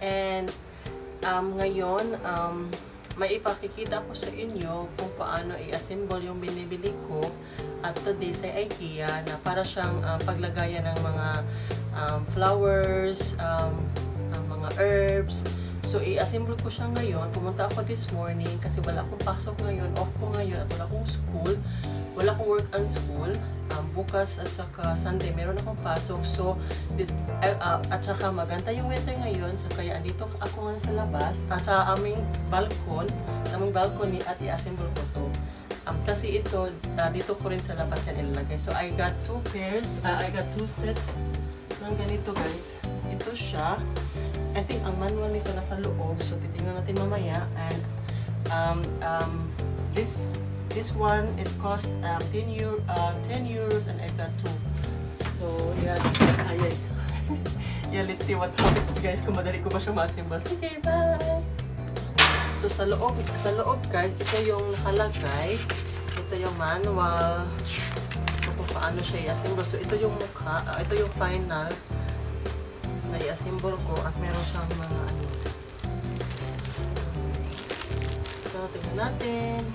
And ngayon, may ipakikita ko sa inyo kung paano i-assemble yung binibili ko at today sa IKEA na para siyang paglagayan ng mga flowers, mga herbs. So, i-assemble ko siya ngayon. Pumunta ako this morning kasi wala akong pasok ngayon. Off ko ngayon at wala akong school. Wala akong work and school. Bukas at saka Sunday, meron akong pasok. So, at saka maganda yung weather ngayon. So, kaya andito ako ngayon sa labas. Sa aming balcony at i-assemble ko to. Kasi ito, dito ko rin sa labas yan ilalagay. So, I got two sets ng ganito guys. Ito siya. I think ang manual nito nasa loob. So, titingnan natin mamaya. And, this one, it cost 10 euros and I got two. So, yeah. Yeah, let's see what happens guys. Kung madali ko ba siya ma-assemble. Sige, bye! So, sa loob guys, ito yung nakalagay. Ito yung manual. So, kung paano siya i-assemble. So, ito yung mukha. Ito yung final na i-assemble ko. At meron siyang mga ano. So, tingnan natin.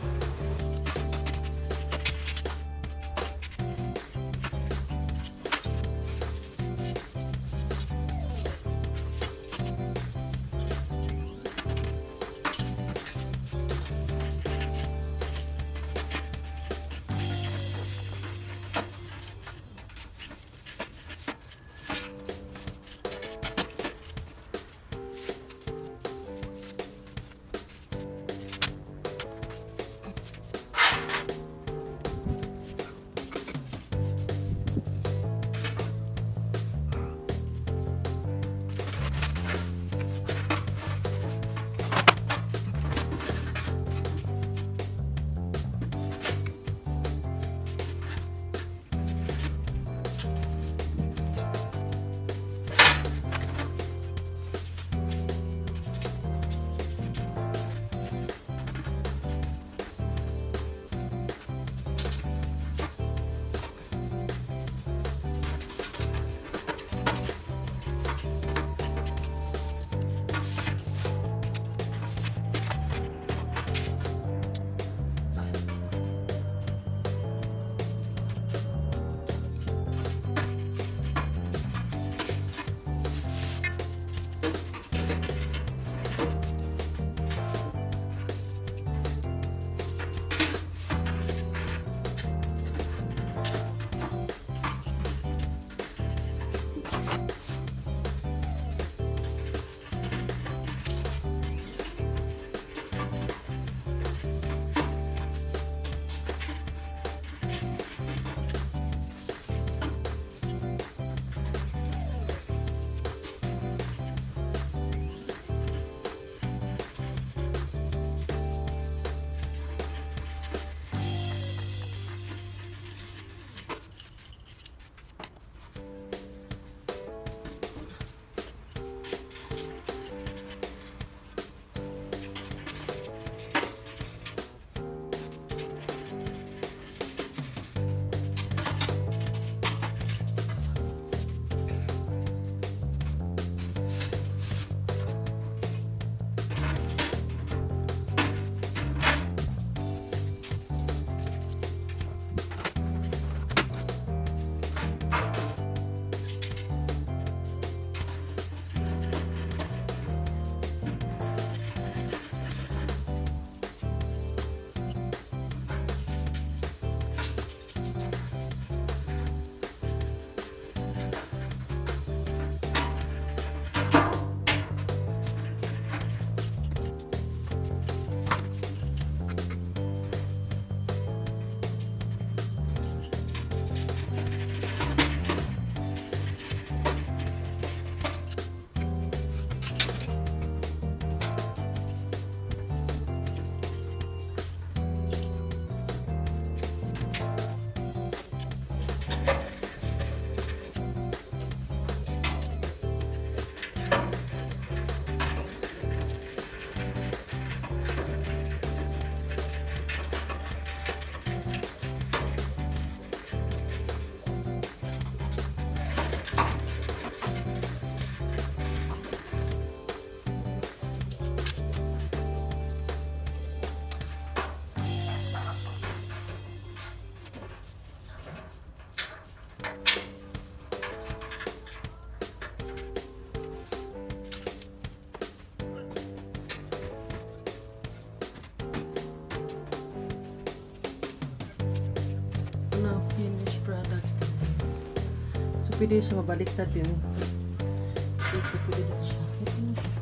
pwede siya mabaliktad din. Ito, pwede din siya. Ito na siya.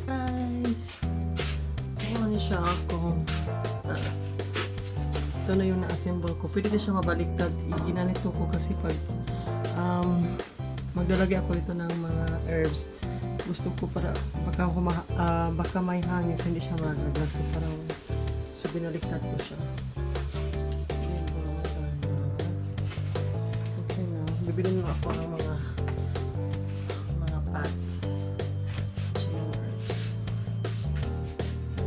Nice! Ano niya siya ako. Ito na yung na-assemble ko. Pwede din siya mabaliktad. Ginanito ko kasi pag maglalagay ako ito ng mga herbs. Gusto ko para baka may hangin so hindi siya malaglag. So parang binaliktad ko siya. Okay na. Bibili na ako ng mga pads. Mga herbs.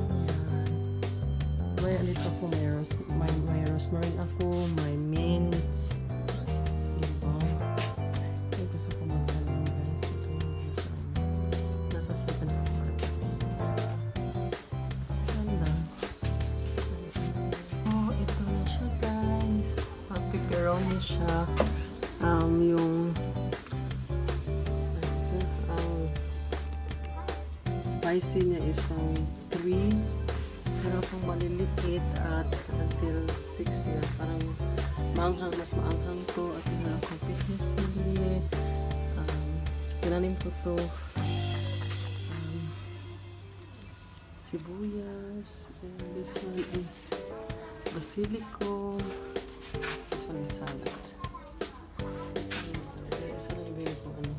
Ayan. May dito ako may rosemary ako, may mint. Diba? Ay, gusto ko magkalang guys. Ito yung nasa 7 ako. Ganda. Oh, ito na siya guys. Pepperoni siya. Yung spicy niya is from 3. Pero kung maliliit at until 6 yan, parang maanghang, mas maanghang to at yun akong fitness sili. Tinanim ko to sibuyas, and this one is basilico, this one is salad. Isa lang ibigay ko ano.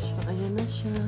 So, ayan na siya.